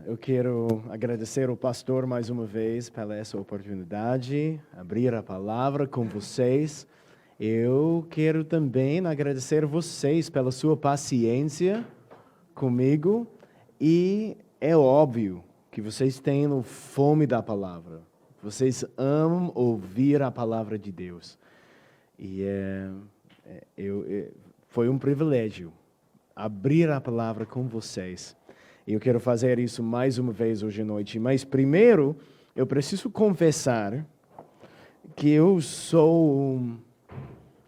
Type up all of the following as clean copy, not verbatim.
Eu quero agradecer ao pastor mais uma vez pela essa oportunidade, abrir a palavra com vocês. Eu quero também agradecer vocês pela sua paciência comigo e é óbvio que vocês têm fome da palavra. Vocês amam ouvir a palavra de Deus. E foi um privilégio abrir a palavra com vocês. Eu quero fazer isso mais uma vez hoje à noite. Mas primeiro, eu preciso confessar que eu sou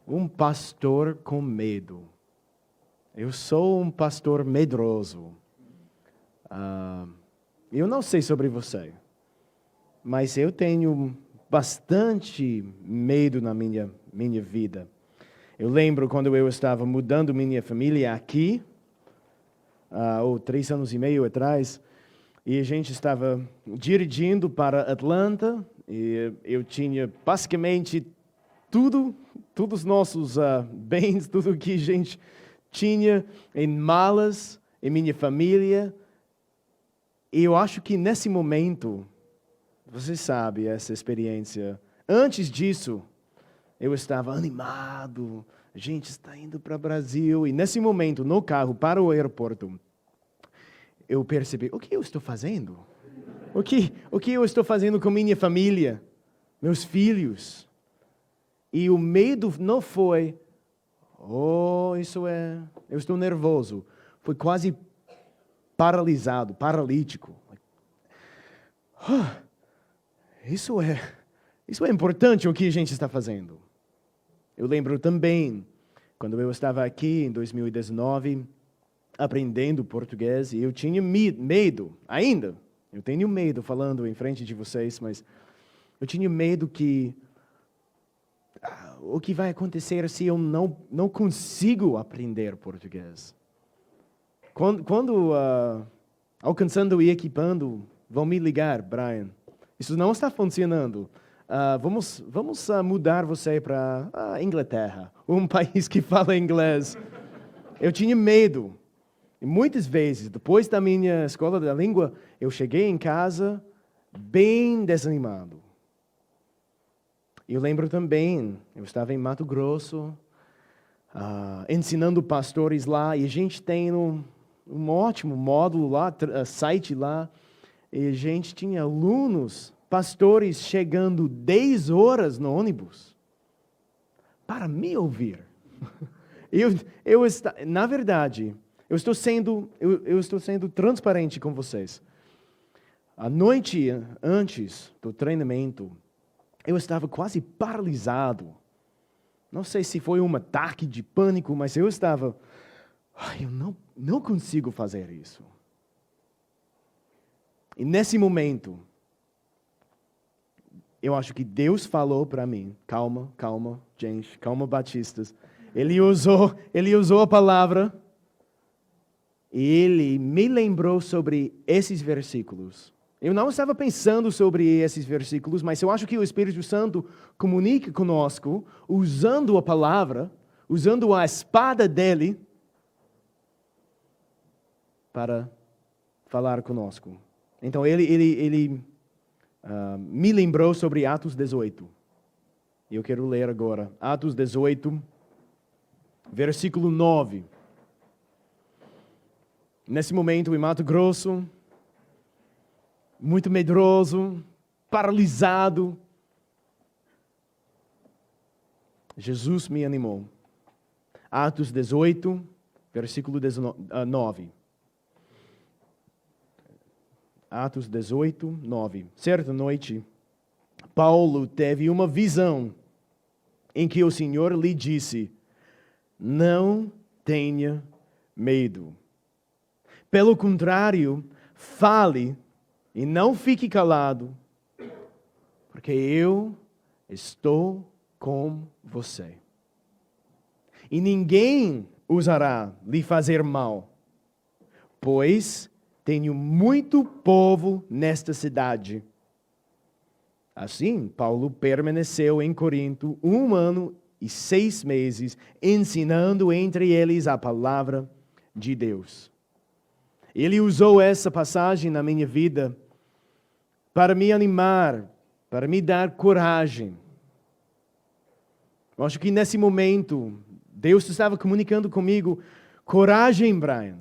um pastor com medo. Eu sou um pastor medroso. Eu não sei sobre você, mas eu tenho bastante medo na minha vida. Eu lembro quando eu estava mudando minha família aqui, 3 anos e meio atrás, e a gente estava dirigindo para Atlanta, e eu tinha basicamente todos os nossos bens, tudo que a gente tinha em malas, em minha família. E eu acho que nesse momento, você sabe essa experiência. Antes disso, eu estava animado, a gente está indo para o Brasil. E nesse momento, no carro, para o aeroporto, eu percebi, o que eu estou fazendo? O que eu estou fazendo com minha família, meus filhos? E o medo não foi, eu estou nervoso. Foi quase paralítico. Isso é importante o que a gente está fazendo. Eu lembro também, quando eu estava aqui em 2019, aprendendo português, e eu tinha medo, ainda. Eu tenho medo falando em frente de vocês, mas eu tinha medo que o que vai acontecer se eu não consigo aprender português. Quando alcançando e equipando, vão me ligar, Brian. Isso não está funcionando. Vamos mudar você para a Inglaterra, um país que fala inglês. Eu tinha medo. E muitas vezes, depois da minha escola da língua, eu cheguei em casa bem desanimado. Eu lembro também, eu estava em Mato Grosso, ensinando pastores lá, e a gente tem um ótimo módulo lá, site lá, e a gente tinha alunos, pastores chegando 10 horas no ônibus para me ouvir. Na verdade, eu estou sendo transparente com vocês. A noite antes do treinamento, eu estava quase paralisado. Não sei se foi um ataque de pânico, mas eu estava... eu não consigo fazer isso. E nesse momento, eu acho que Deus falou para mim, calma, gente, calma, batistas. Ele usou a palavra e ele me lembrou sobre esses versículos. Eu não estava pensando sobre esses versículos, mas eu acho que o Espírito Santo comunica conosco, usando a palavra, usando a espada dele, para falar conosco. Então, ele me lembrou sobre Atos 18. Eu quero ler agora. Atos 18, versículo 9. Nesse momento, em Mato Grosso, muito medroso, paralisado, Jesus me animou. Atos 18, versículo 9. Atos 18, 9. Certa noite, Paulo teve uma visão em que o Senhor lhe disse: não tenha medo. Pelo contrário, fale e não fique calado, porque eu estou com você. E ninguém ousará lhe fazer mal, pois tenho muito povo nesta cidade. Assim, Paulo permaneceu em Corinto 1 ano e 6 meses, ensinando entre eles a palavra de Deus. Ele usou essa passagem na minha vida para me animar, para me dar coragem. Eu acho que nesse momento, Deus estava comunicando comigo: coragem, Brian.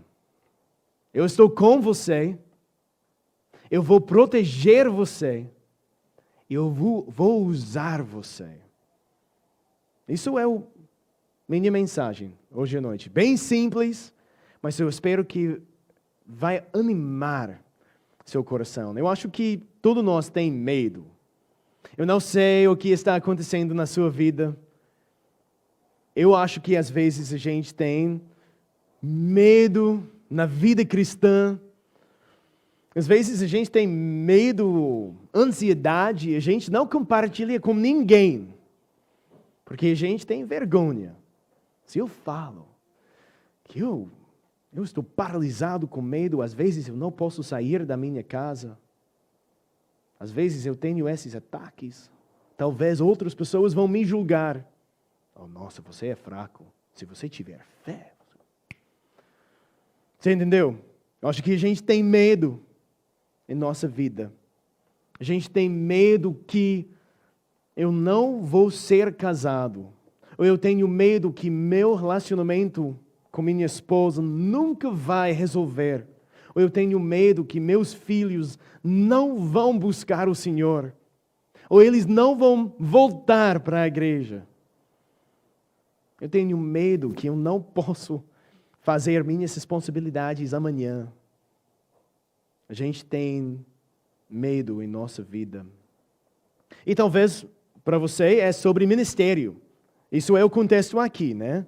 Eu estou com você. Eu vou proteger você. Eu vou usar você. Isso é minha mensagem hoje à noite. Bem simples, mas eu espero que vai animar seu coração. Eu acho que todos nós temos medo. Eu não sei o que está acontecendo na sua vida. Eu acho que às vezes a gente tem medo na vida cristã. Às vezes a gente tem medo, ansiedade, e a gente não compartilha com ninguém. Porque a gente tem vergonha. Se eu falo que eu estou paralisado com medo, às vezes eu não posso sair da minha casa. Às vezes eu tenho esses ataques. Talvez outras pessoas vão me julgar. Oh, nossa, você é fraco. Se você tiver fé. Você entendeu? Eu acho que a gente tem medo em nossa vida. A gente tem medo que eu não vou ser casado. Ou eu tenho medo que meu relacionamento com minha esposa nunca vai resolver. Ou eu tenho medo que meus filhos não vão buscar o Senhor. Ou eles não vão voltar para a igreja. Eu tenho medo que eu não posso fazer minhas responsabilidades amanhã. A gente tem medo em nossa vida. E talvez para você é sobre ministério. Isso é o contexto aqui, né?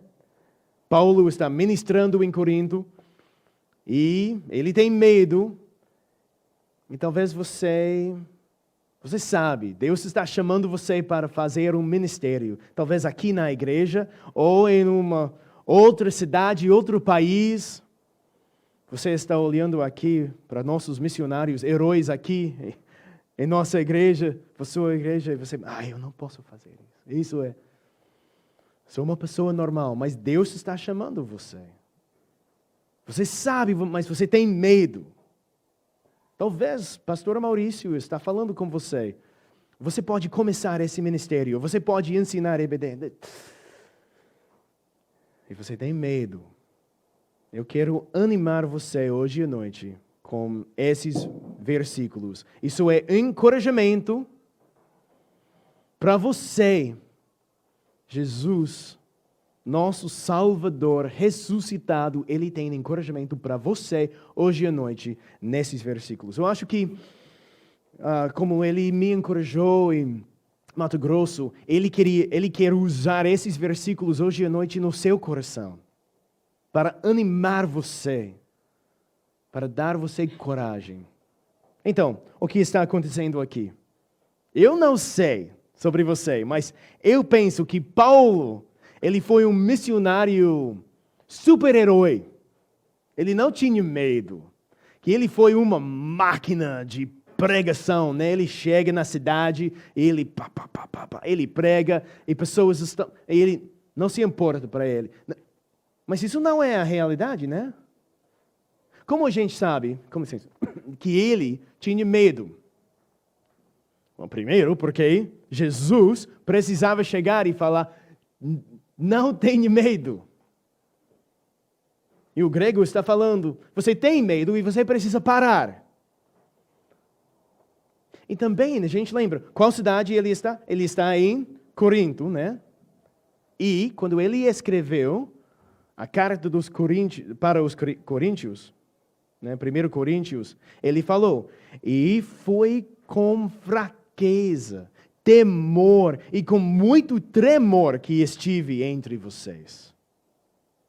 Paulo está ministrando em Corinto e ele tem medo. E talvez você sabe, Deus está chamando você para fazer um ministério. Talvez aqui na igreja ou em uma outra cidade, outro país. Você está olhando aqui para nossos missionários, heróis aqui em nossa igreja, para sua igreja, e você, eu não posso fazer isso. Sou uma pessoa normal, mas Deus está chamando você. Você sabe, mas você tem medo. Talvez pastor Maurício está falando com você. Você pode começar esse ministério, você pode ensinar EBD. E você tem medo. Eu quero animar você hoje à noite com esses versículos. Isso é encorajamento para você. Jesus, nosso Salvador ressuscitado, Ele tem encorajamento para você hoje à noite nesses versículos. Eu acho que, como Ele me encorajou em Mato Grosso, Ele quer usar esses versículos hoje à noite no seu coração, para animar você, para dar você coragem. Então, o que está acontecendo aqui? Eu não sei sobre você, mas eu penso que Paulo, ele foi um missionário super-herói. Ele não tinha medo. Que ele foi uma máquina de pregação, né? Ele chega na cidade, ele ele prega e pessoas estão, ele não se importa para ele. Mas isso não é a realidade, né? Como a gente sabe, que ele tinha medo? Bom, primeiro, porque Jesus precisava chegar e falar, não tenha medo. E o grego está falando, você tem medo e você precisa parar. E também, a gente lembra, qual cidade ele está? Ele está em Corinto, né? E quando ele escreveu a carta para os coríntios, né, 1 Coríntios, ele falou, e foi com fraqueza, temor e com muito tremor que estive entre vocês.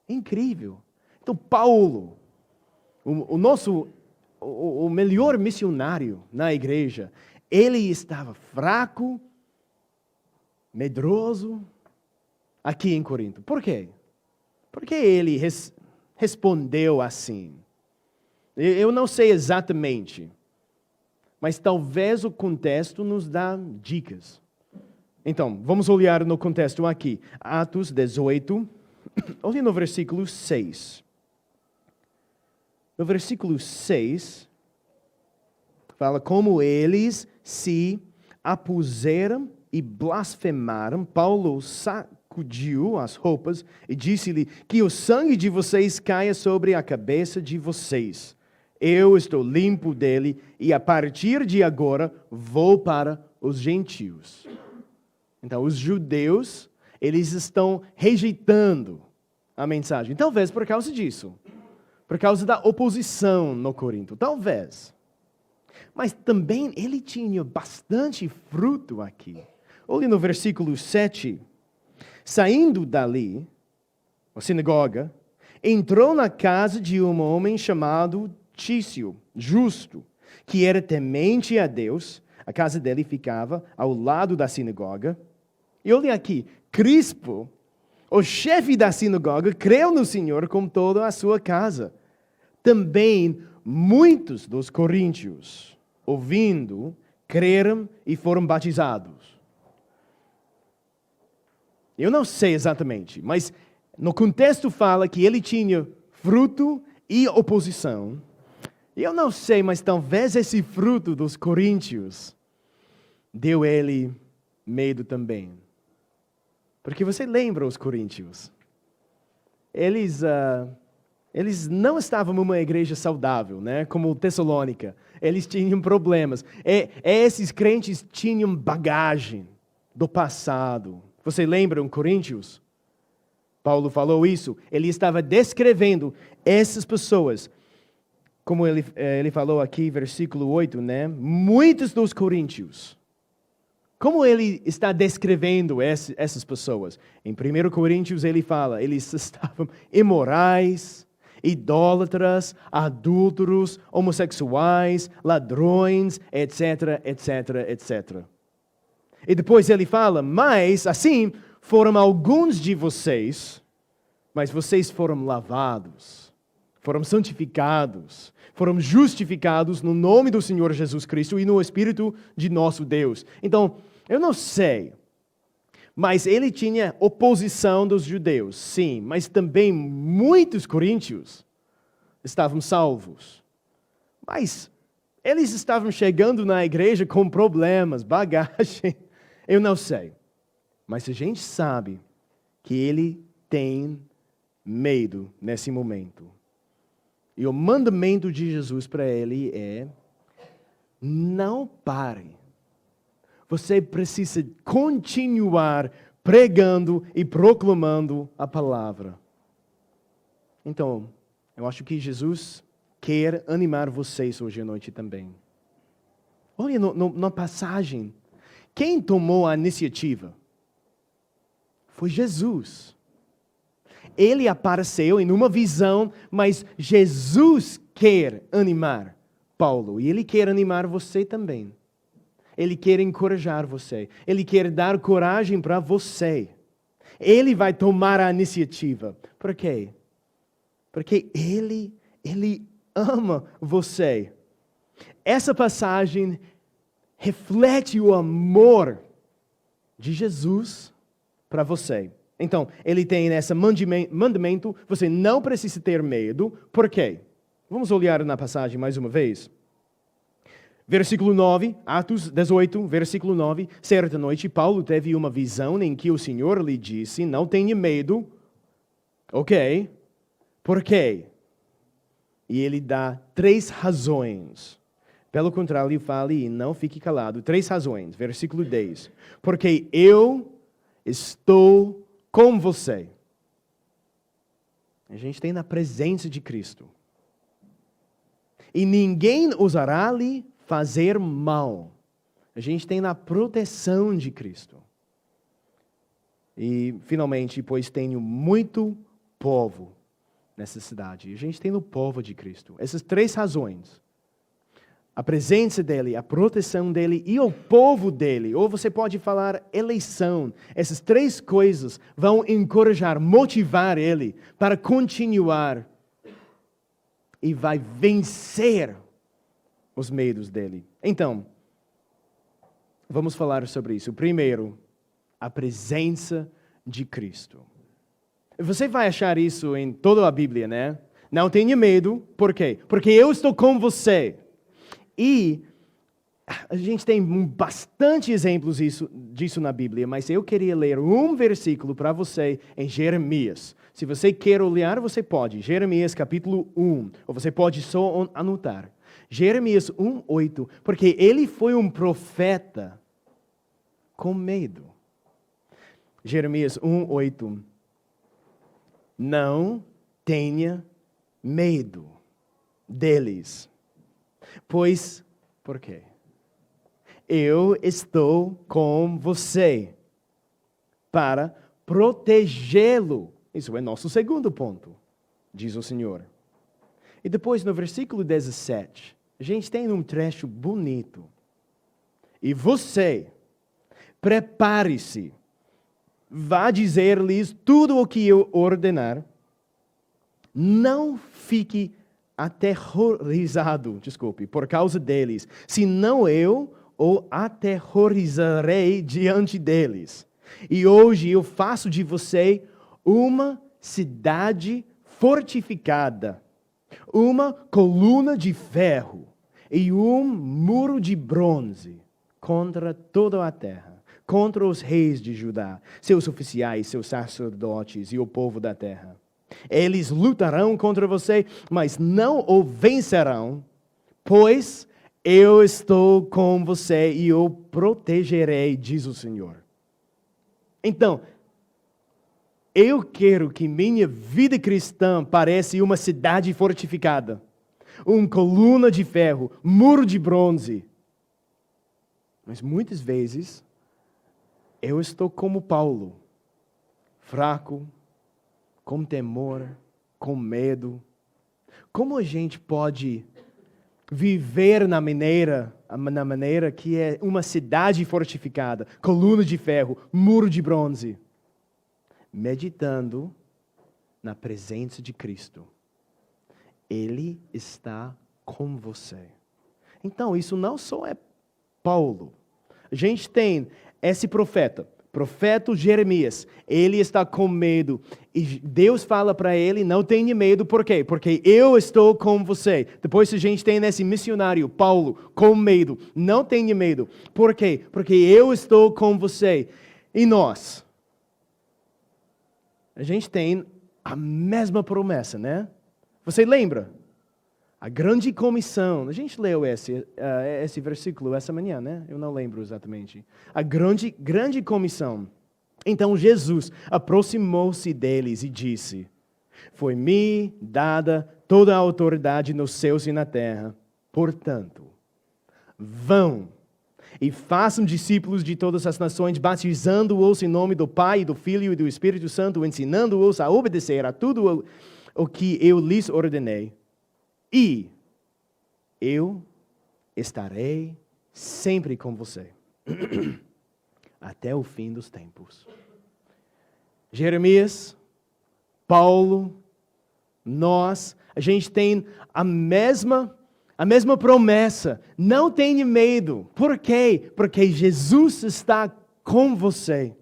Incrível. Então Paulo, o melhor missionário na igreja, ele estava fraco, medroso, aqui em Corinto. Por quê? Porque ele respondeu assim. Eu não sei exatamente, mas talvez o contexto nos dá dicas. Então, vamos olhar no contexto aqui. Atos 18, olha no versículo 6. No versículo 6, fala como eles se apuseram e blasfemaram. Paulo sacudiu as roupas e disse-lhe que o sangue de vocês caia sobre a cabeça de vocês. Eu estou limpo dele e a partir de agora vou para os gentios. Então, os judeus, eles estão rejeitando a mensagem. Talvez por causa disso. Por causa da oposição no Corinto. Talvez. Mas também ele tinha bastante fruto aqui. Olhe no versículo 7. Saindo dali, a sinagoga, entrou na casa de um homem chamado Tício, justo, que era temente a Deus. A casa dele ficava ao lado da sinagoga. E olha aqui, Crispo, o chefe da sinagoga, creu no Senhor com toda a sua casa. Também muitos dos coríntios, ouvindo, creram e foram batizados. Eu não sei exatamente, mas no contexto fala que ele tinha fruto e oposição. Eu não sei, mas talvez esse fruto dos coríntios deu ele medo também. Porque você lembra os coríntios? Eles não estavam numa igreja saudável, né? Como Tessalônica. Eles tinham problemas. Esses crentes tinham bagagem do passado. Você lembra em Coríntios? Paulo falou isso. Ele estava descrevendo essas pessoas. Como ele falou aqui, versículo 8, né? Muitos dos coríntios. Como ele está descrevendo essas pessoas? Em 1 Coríntios ele fala, eles estavam imorais, idólatras, adúlteros, homossexuais, ladrões, etc, etc, etc. E depois ele fala, mas assim foram alguns de vocês, mas vocês foram lavados, foram santificados, foram justificados no nome do Senhor Jesus Cristo e no Espírito de nosso Deus. Então, eu não sei, mas ele tinha oposição dos judeus, sim, mas também muitos coríntios estavam salvos. Mas eles estavam chegando na igreja com problemas, bagagem, eu não sei. Mas a gente sabe que ele tem medo nesse momento. E o mandamento de Jesus para ele é: não pare. Você precisa continuar pregando e proclamando a palavra. Então, eu acho que Jesus quer animar vocês hoje à noite também. Olha na passagem. Quem tomou a iniciativa? Foi Jesus. Ele apareceu em uma visão, mas Jesus quer animar Paulo. E ele quer animar você também. Ele quer encorajar você. Ele quer dar coragem para você. Ele vai tomar a iniciativa. Por quê? Porque Ele ama você. Essa passagem reflete o amor de Jesus para você. Então, ele tem esse mandamento, você não precisa ter medo. Por quê? Vamos olhar na passagem mais uma vez. Versículo 9, Atos 18, versículo 9. Certa noite, Paulo teve uma visão em que o Senhor lhe disse, não tenha medo. Ok. Por quê? E ele dá 3 razões. Pelo contrário, fale e não fique calado. 3 razões. Versículo 10. Porque eu estou com você. A gente tem na presença de Cristo. E ninguém ousará lhe fazer mal. A gente tem na proteção de Cristo. E, finalmente, pois tenho muito povo nessa cidade. A gente tem no povo de Cristo. Essas 3 razões. A presença dele, a proteção dele e o povo dele. Ou você pode falar eleição. Essas 3 coisas vão encorajar, motivar ele para continuar. E vai vencer os medos dele. Então, vamos falar sobre isso. Primeiro, a presença de Cristo. Você vai achar isso em toda a Bíblia, né? Não tenha medo, por quê? Porque eu estou com você. E a gente tem bastante exemplos disso na Bíblia, mas eu queria ler um versículo para você em Jeremias. Se você quer olhar, você pode. Jeremias capítulo 1, ou você pode só anotar. Jeremias 1:8, porque ele foi um profeta com medo. Jeremias 1:8. Não tenha medo deles. Pois, por quê? Eu estou com você para protegê-lo. Isso é nosso segundo ponto, diz o Senhor. E depois no versículo 17, a gente tem um trecho bonito. E você, prepare-se, vá dizer-lhes tudo o que eu ordenar. Não fique aterrorizado, por causa deles, senão eu o aterrorizarei diante deles. E hoje eu faço de você uma cidade fortificada, uma coluna de ferro e um muro de bronze contra toda a terra, contra os reis de Judá, seus oficiais, seus sacerdotes e o povo da terra. Eles lutarão contra você, mas não o vencerão, pois eu estou com você e o protegerei, diz o Senhor. Então, eu quero que minha vida cristã pareça uma cidade fortificada, uma coluna de ferro, muro de bronze. Mas muitas vezes, eu estou como Paulo, fraco, com temor, com medo. Como a gente pode viver na maneira que é uma cidade fortificada, coluna de ferro, muro de bronze? Meditando na presença de Cristo. Ele está com você. Então, isso não só é Paulo. A gente tem esse profeta Jeremias. Ele está com medo. E Deus fala para ele, não tenha medo. Por quê? Porque eu estou com você. Depois a gente tem esse missionário, Paulo, com medo. Não tenha medo. Por quê? Porque eu estou com você. E nós? A gente tem a mesma promessa, né? Você lembra? A grande comissão. A gente leu esse versículo essa manhã, né? Eu não lembro exatamente. A grande comissão. Então Jesus aproximou-se deles e disse: foi-me dada toda a autoridade nos céus e na terra. Portanto, vão e façam discípulos de todas as nações, batizando-os em nome do Pai, do Filho e do Espírito Santo, ensinando-os a obedecer a tudo o que eu lhes ordenei. E eu estarei sempre com você, até o fim dos tempos. Jeremias, Paulo, nós, a gente tem a mesma promessa. Não tenha medo. Por quê? Porque Jesus está com você.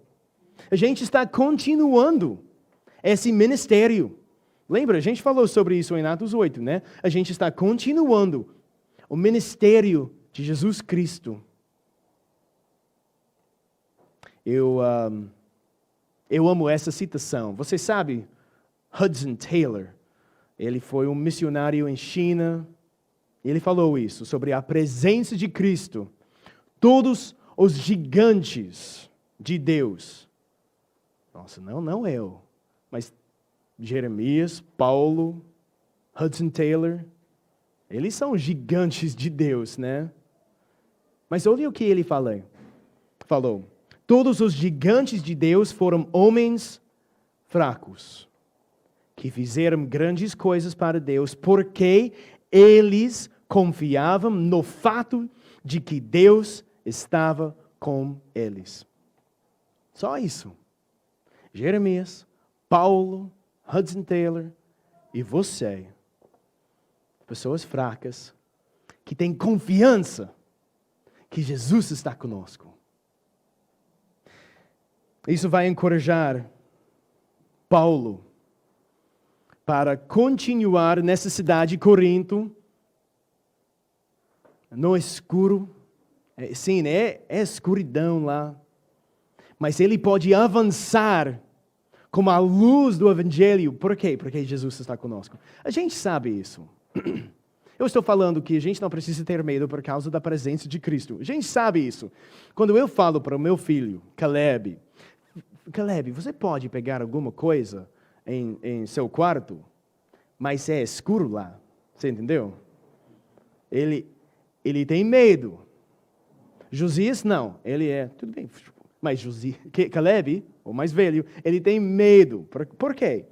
A gente está continuando esse ministério. Lembra, a gente falou sobre isso em Atos 8, né? A gente está continuando o ministério de Jesus Cristo. Eu amo essa citação. Você sabe, Hudson Taylor, ele foi um missionário em China. Ele falou isso, sobre a presença de Cristo. Todos os gigantes de Deus. Nossa, não eu, mas Jeremias, Paulo, Hudson Taylor, eles são gigantes de Deus, né? Mas olha o que ele falou. Todos os gigantes de Deus foram homens fracos, que fizeram grandes coisas para Deus, porque eles confiavam no fato de que Deus estava com eles. Só isso. Jeremias, Paulo, Hudson Taylor e você, pessoas fracas, que têm confiança que Jesus está conosco. Isso vai encorajar Paulo para continuar nessa cidade, Corinto, no escuro. Sim, é escuridão lá. Mas ele pode avançar com a luz do Evangelho. Por quê? Porque Jesus está conosco. A gente sabe isso. Eu estou falando que a gente não precisa ter medo por causa da presença de Cristo. A gente sabe isso. Quando eu falo para o meu filho, Caleb, você pode pegar alguma coisa em seu quarto, mas é escuro lá. Você entendeu? Ele tem medo. Josias não. Ele tudo bem. Mas Caleb, o mais velho, ele tem medo. Por quê?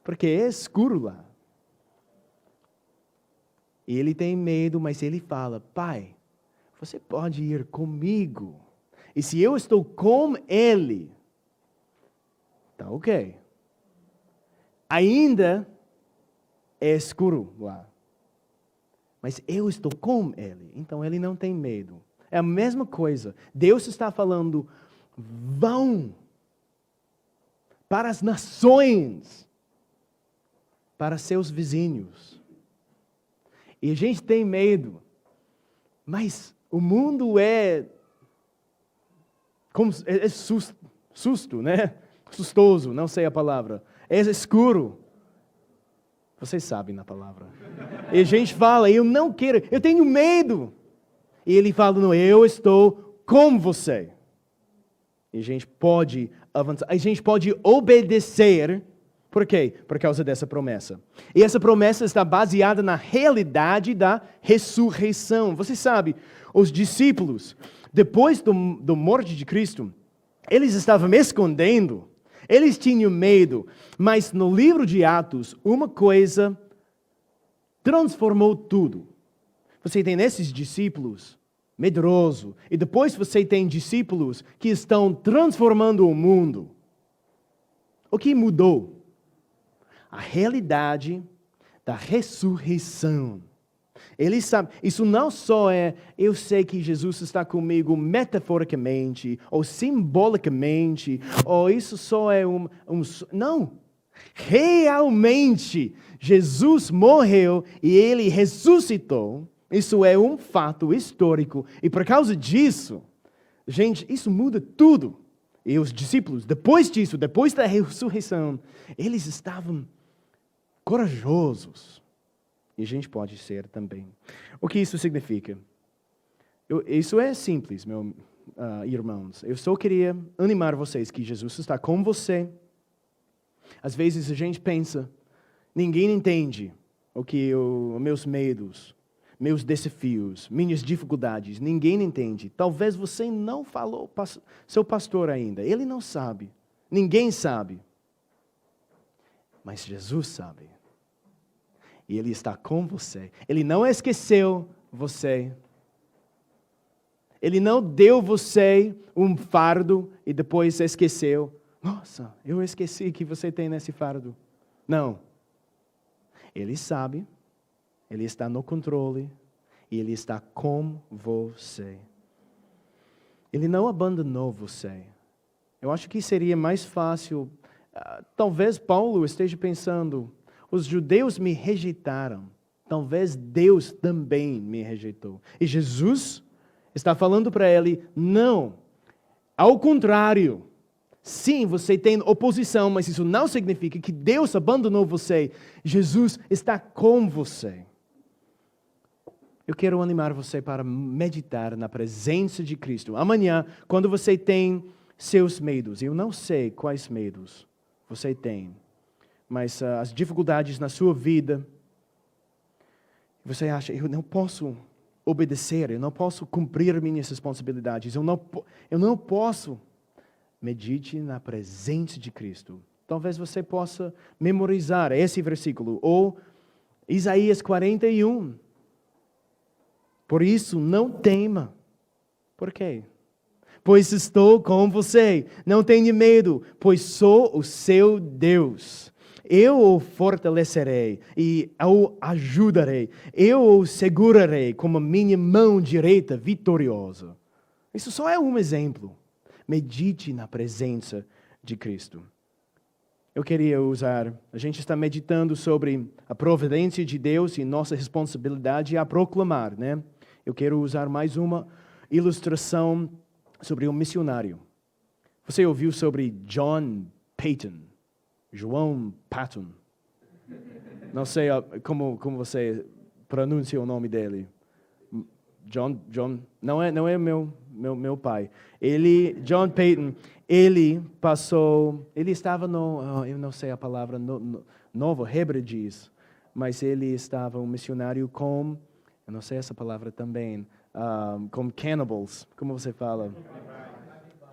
Porque é escuro lá. E ele tem medo, mas ele fala, pai, você pode ir comigo. E se eu estou com ele, tá ok. Ainda é escuro lá. Mas eu estou com ele, então ele não tem medo. É a mesma coisa. Deus está falando, vão para as nações, para seus vizinhos. E a gente tem medo, mas o mundo é susto, né? Sustoso, não sei a palavra. É escuro. Vocês sabem a palavra. E a gente fala, eu não quero, eu tenho medo. E ele fala, não, eu estou com você. E a gente pode avançar, a gente pode obedecer. Por quê? Por causa dessa promessa. E essa promessa está baseada na realidade da ressurreição. Você sabe, os discípulos, depois do morte de Cristo, eles estavam me escondendo, eles tinham medo, mas no livro de Atos, uma coisa transformou tudo. Você tem esses discípulos medrosos, e depois você tem discípulos que estão transformando o mundo. O que mudou? A realidade da ressurreição. Eles sabem, isso não só eu sei que Jesus está comigo metaforicamente, ou simbolicamente, ou isso só é não. Realmente, Jesus morreu e Ele ressuscitou. Isso é um fato histórico. E por causa disso, gente, isso muda tudo. E os discípulos, depois disso, depois da ressurreição, eles estavam corajosos. E a gente pode ser também. O que isso significa? Isso é simples, meus irmãos. Eu só queria animar vocês que Jesus está com você. Às vezes a gente pensa, ninguém entende meus medos, meus desafios, minhas dificuldades. Ninguém entende. Talvez você não falou seu pastor ainda. Ele não sabe. Ninguém sabe. Mas Jesus sabe. E Ele está com você. Ele não esqueceu você. Ele não deu você um fardo e depois esqueceu. Nossa, eu esqueci que você tem nesse fardo. Não. Ele sabe. Ele está no controle. E Ele está com você. Ele não abandonou você. Eu acho que seria mais fácil. Talvez Paulo esteja pensando, os judeus me rejeitaram. Talvez Deus também me rejeitou. E Jesus está falando para ele, não. Ao contrário. Sim, você tem oposição, mas isso não significa que Deus abandonou você. Jesus está com você. Eu quero animar você para meditar na presença de Cristo. Amanhã, quando você tem seus medos, eu não sei quais medos você tem, mas as dificuldades na sua vida, você acha, eu não posso obedecer, eu não posso cumprir minhas responsabilidades, eu não posso. Medite na presença de Cristo. Talvez você possa memorizar esse versículo, ou Isaías 41. Por isso, não tema. Por quê? Pois estou com você. Não tenha medo, pois sou o seu Deus. Eu o fortalecerei e o ajudarei. Eu o segurarei com a minha mão direita vitoriosa. Isso só é um exemplo. Medite na presença de Cristo. eu queria usar, a gente está meditando sobre a providência de Deus e nossa responsabilidade a proclamar, né? Eu quero usar mais uma ilustração sobre um missionário. Você ouviu sobre John Paton? João Patton? Não sei como você pronuncia o nome dele. John, não é meu pai. John Paton, ele estava eu não sei a palavra, Novo Hebrides, mas ele estava um missionário com, eu não sei essa palavra também, com cannibals, como você fala?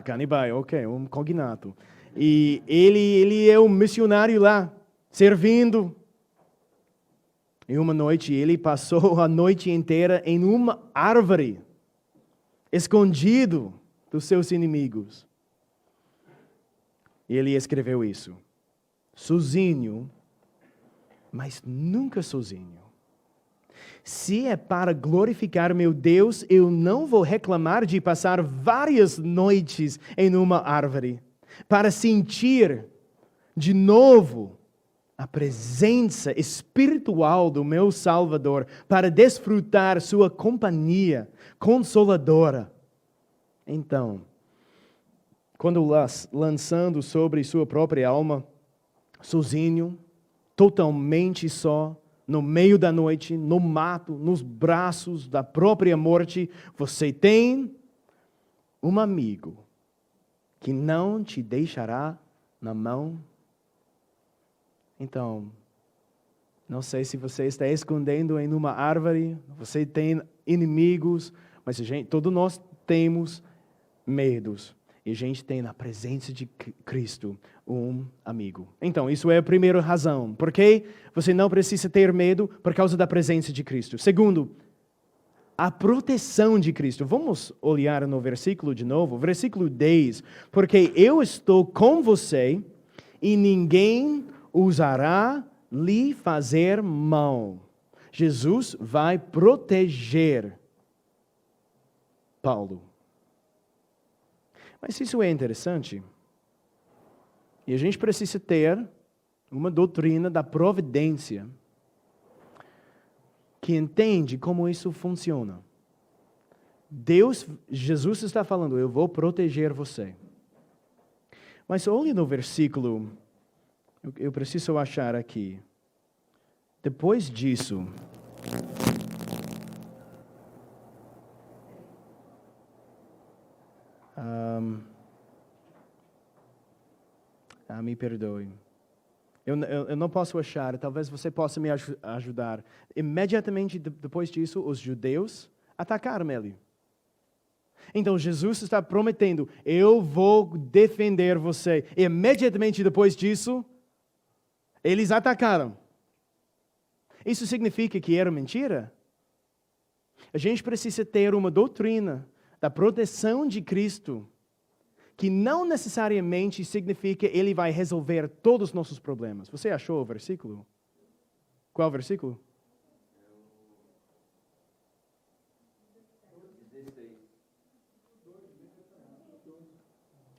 Canibais, ok, um cognato. E ele é um missionário lá, servindo. E uma noite, ele passou a noite inteira em uma árvore, escondido dos seus inimigos. E ele escreveu isso. Sozinho, mas nunca sozinho. Se é para glorificar meu Deus, eu não vou reclamar de passar várias noites em uma árvore, para sentir de novo a presença espiritual do meu Salvador, para desfrutar sua companhia consoladora. Então, quando lançando sobre sua própria alma, sozinho, totalmente só, no meio da noite, no mato, nos braços da própria morte, você tem um amigo que não te deixará na mão. Então, não sei se você está escondendo em uma árvore, você tem inimigos, mas todos nós temos medos. E a gente tem na presença de Cristo um amigo. Então, isso é a primeira razão. Por que você não precisa ter medo? Por causa da presença de Cristo. Segundo, a proteção de Cristo. Vamos olhar no versículo de novo. Versículo 10. Porque eu estou com você e ninguém ousará lhe fazer mal. Jesus vai proteger Paulo. Mas isso é interessante. E a gente precisa ter uma doutrina da providência que entende como isso funciona. Jesus está falando, eu vou proteger você. Mas olhe no versículo, eu preciso achar aqui. Depois disso, me perdoe. Eu não posso achar, talvez você possa me ajudar. Imediatamente depois disso, os judeus atacaram ele. Então Jesus está prometendo, eu vou defender você. E imediatamente depois disso, eles atacaram. Isso significa que era mentira? A gente precisa ter uma doutrina da proteção de Cristo, que não necessariamente significa ele vai resolver todos os nossos problemas. Você achou o versículo? Qual versículo?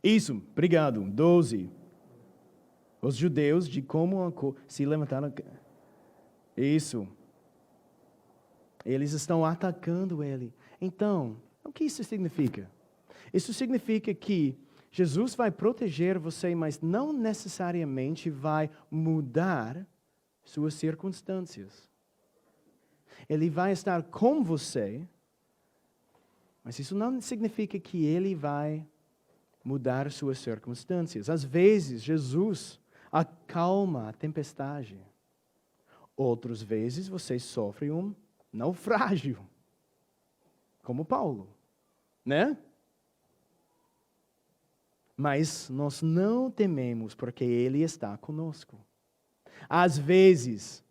Isso, obrigado. 12. Os judeus de como se levantaram. Isso. Eles estão atacando ele. Então, o que isso significa? Isso significa que Jesus vai proteger você, mas não necessariamente vai mudar suas circunstâncias. Ele vai estar com você, mas isso não significa que ele vai mudar suas circunstâncias. Às vezes, Jesus acalma a tempestade. Outras vezes, você sofre um naufrágio, como Paulo, né? Mas nós não tememos, porque Ele está conosco. Às vezes,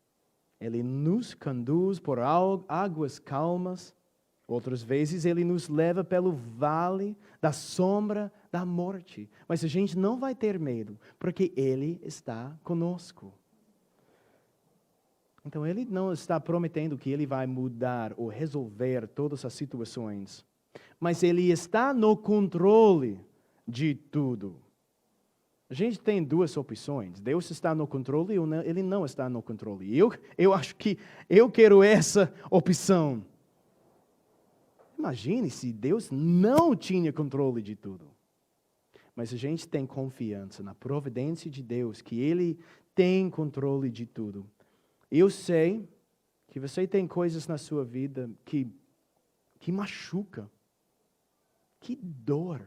Ele nos conduz por águas calmas. Outras vezes, Ele nos leva pelo vale da sombra da morte. Mas a gente não vai ter medo, porque Ele está conosco. Então, Ele não está prometendo que Ele vai mudar ou resolver todas as situações. Mas Ele está no controle de tudo. A gente tem duas opções. Deus está no controle ou Ele não está no controle. Eu acho que eu quero essa opção. Imagine se Deus não tinha controle de tudo. Mas a gente tem confiança na providência de Deus, que Ele tem controle de tudo. Eu sei que você tem coisas na sua vida que machuca, que dor.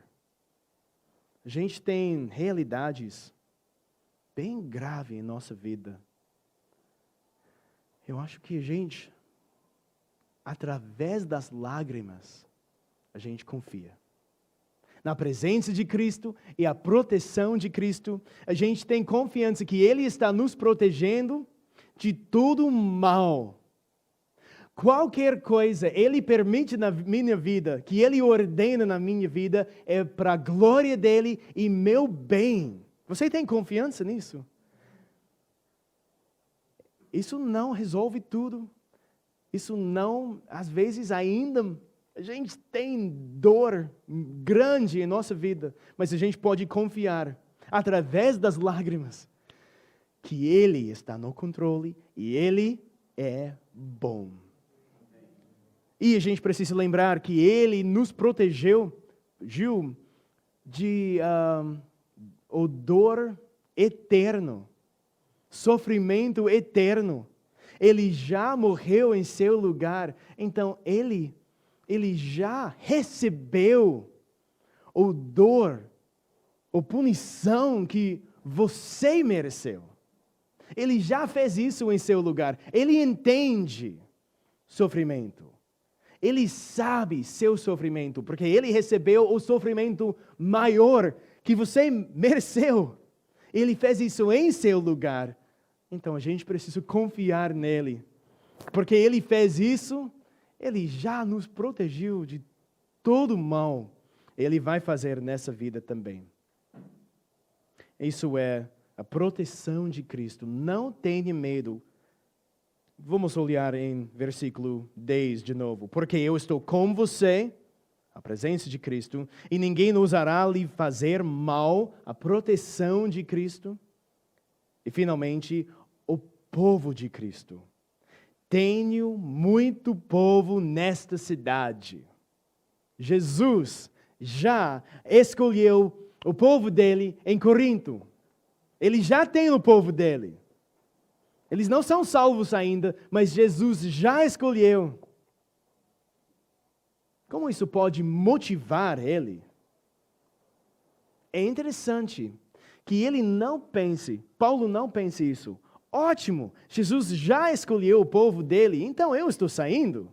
A gente tem realidades bem graves em nossa vida. Eu acho que a gente, através das lágrimas, a gente confia. Na presença de Cristo e a proteção de Cristo, a gente tem confiança que Ele está nos protegendo de todo mal. Qualquer coisa Ele permite na minha vida, que Ele ordena na minha vida, é para a glória dEle e meu bem. Você tem confiança nisso? Isso não resolve tudo. Isso não, às vezes ainda, a gente tem dor grande em nossa vida, mas a gente pode confiar, através das lágrimas, que Ele está no controle e Ele é bom. E a gente precisa lembrar que Ele nos protegeu de odor eterno, sofrimento eterno. Ele já morreu em seu lugar, então Ele já recebeu a dor, a punição que você mereceu. Ele já fez isso em seu lugar. Ele entende sofrimento. Ele sabe seu sofrimento, porque Ele recebeu o sofrimento maior que você mereceu. Ele fez isso em seu lugar. Então a gente precisa confiar nele. Porque Ele fez isso, Ele já nos protegeu de todo mal. Ele vai fazer nessa vida também. Isso é a proteção de Cristo. Não tenha medo. Vamos olhar em versículo 10 de novo. Porque eu estou com você, a presença de Cristo, e ninguém ousará lhe fazer mal, a proteção de Cristo. E finalmente, o povo de Cristo. Tenho muito povo nesta cidade. Jesus já escolheu o povo dele em Corinto. Ele já tem o povo dele. Eles não são salvos ainda, mas Jesus já escolheu. Como isso pode motivar ele? É interessante que ele não pense, Paulo não pense isso. Ótimo, Jesus já escolheu o povo dele, então eu estou saindo.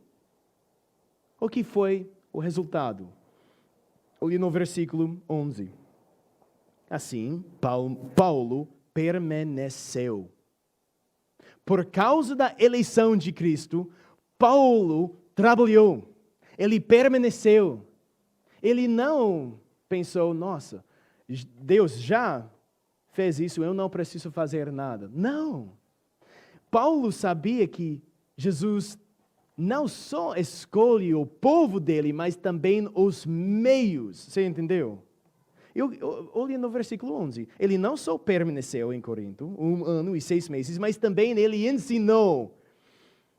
O que foi o resultado? Olhe no versículo 11. Assim, Paulo permaneceu. Por causa da eleição de Cristo, Paulo trabalhou. Ele permaneceu. Ele não pensou, nossa, Deus já fez isso, eu não preciso fazer nada. Não. Paulo sabia que Jesus não só escolhe o povo dele, mas também os meios. Você entendeu? Olhe no versículo 11. Ele não só permaneceu em Corinto 1 ano e 6 meses, mas também ele ensinou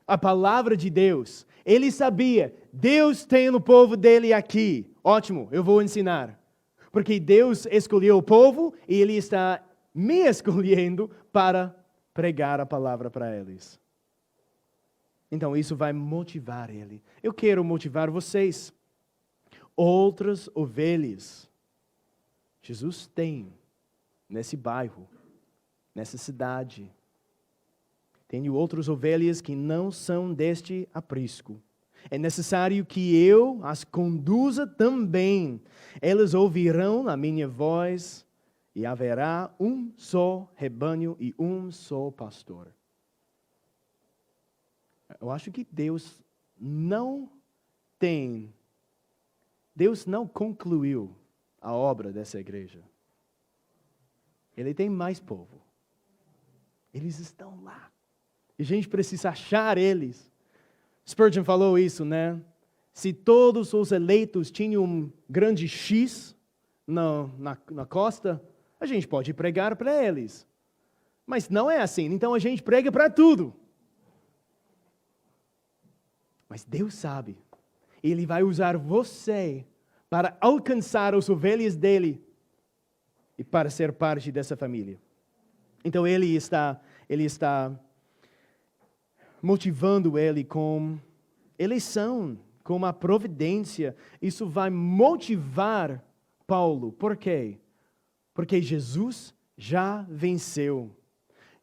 a palavra de Deus. Ele sabia, Deus tem o povo dele aqui. Ótimo, eu vou ensinar. Porque Deus escolheu o povo e Ele está me escolhendo para pregar a palavra para eles. Então isso vai motivar ele. Eu quero motivar vocês. Outras ovelhas Jesus tem nesse bairro, nessa cidade. Tenho outras ovelhas que não são deste aprisco. É necessário que eu as conduza também. Elas ouvirão a minha voz e haverá um só rebanho e um só pastor. Eu acho que Deus não concluiu a obra dessa igreja. Ele tem mais povo. Eles estão lá. E a gente precisa achar eles. Spurgeon falou isso, né? Se todos os eleitos tinham um grande X na costa, A gente pode pregar para eles. Mas não é assim. Então a gente prega para tudo. Mas Deus sabe. Ele vai usar você para alcançar as ovelhas dele e para ser parte dessa família. Então ele está motivando ele com eleição, com a providência. Isso vai motivar Paulo. Por quê? Porque Jesus já venceu.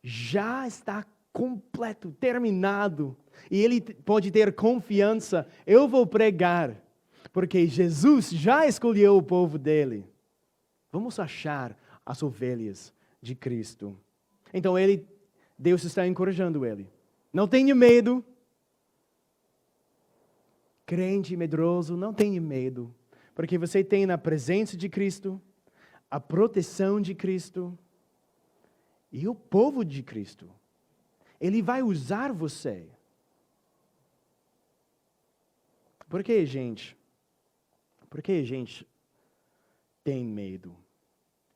Já está completo, terminado. E ele pode ter confiança. Eu vou pregar, porque Jesus já escolheu o povo dele. Vamos achar as ovelhas de Cristo. Então Deus está encorajando ele. Não tenha medo. Crente medroso, não tenha medo. Porque você tem na presença de Cristo, a proteção de Cristo e o povo de Cristo. Ele vai usar você. Por que, gente? Por que a gente tem medo?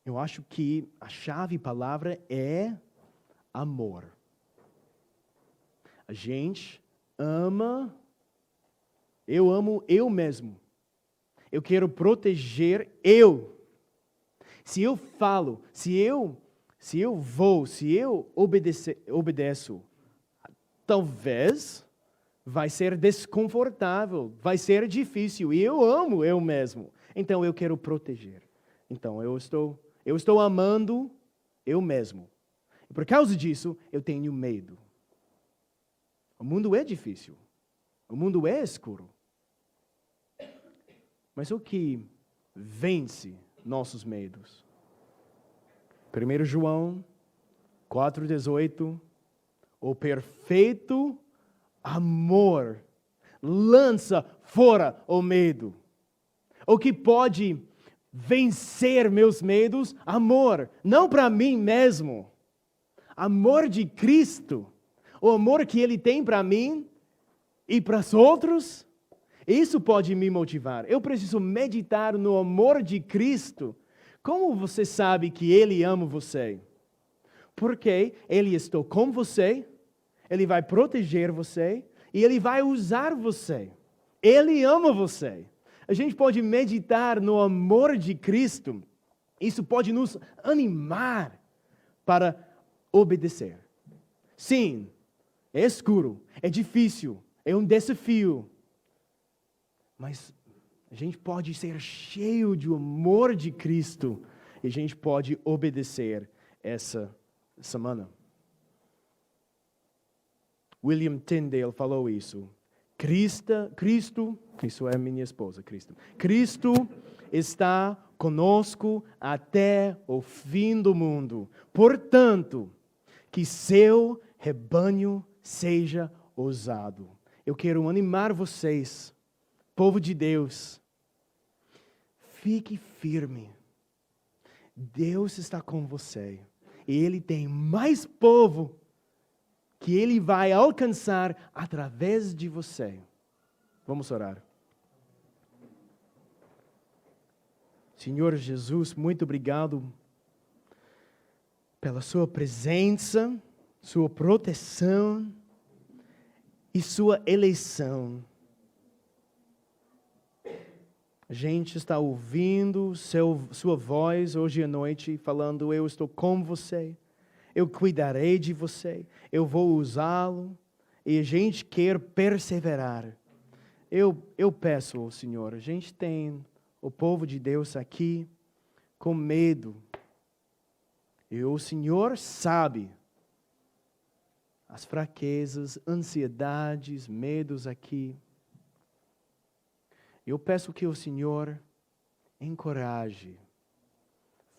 Eu acho que a chave palavra é amor. A gente ama, eu amo eu mesmo. Eu quero proteger eu. Se eu falo, se eu obedeço, talvez vai ser desconfortável, vai ser difícil. E eu amo eu mesmo. Então eu quero proteger. Então eu estou amando eu mesmo. E por causa disso, eu tenho medo. O mundo é difícil. O mundo é escuro. Mas o que vence nossos medos? 1 João 4,18. O perfeito amor lança fora o medo. O que pode vencer meus medos? Amor. Não para mim mesmo. Amor de Cristo. O amor que Ele tem para mim e para os outros. Isso pode me motivar. Eu preciso meditar no amor de Cristo. Como você sabe que Ele ama você? Porque Ele está com você, Ele vai proteger você e Ele vai usar você. Ele ama você. A gente pode meditar no amor de Cristo. Isso pode nos animar para obedecer. Sim, é escuro, é difícil, é um desafio. Mas a gente pode ser cheio de amor de Cristo e a gente pode obedecer essa semana. William Tyndale falou isso. Cristo, isso é minha esposa, Cristo está conosco até o fim do mundo. Portanto, que seu rebanho seja ousado. Eu quero animar vocês, povo de Deus. Fique firme. Deus está com você. E Ele tem mais povo que Ele vai alcançar através de você. Vamos orar. Senhor Jesus, muito obrigado pela sua presença, sua proteção e sua eleição. A gente está ouvindo sua voz hoje à noite, falando, eu estou com você, eu cuidarei de você, eu vou usá-lo, e a gente quer perseverar. Eu peço ao Senhor, a gente tem o povo de Deus aqui com medo, e o Senhor sabe as fraquezas, ansiedades, medos aqui. Eu peço que o Senhor encoraje,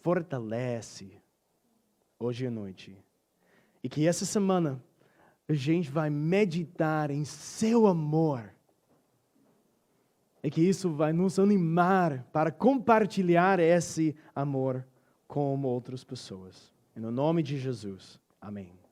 fortalece hoje à noite. E que essa semana a gente vai meditar em seu amor. E que isso vai nos animar para compartilhar esse amor com outras pessoas. Em nome de Jesus. Amém.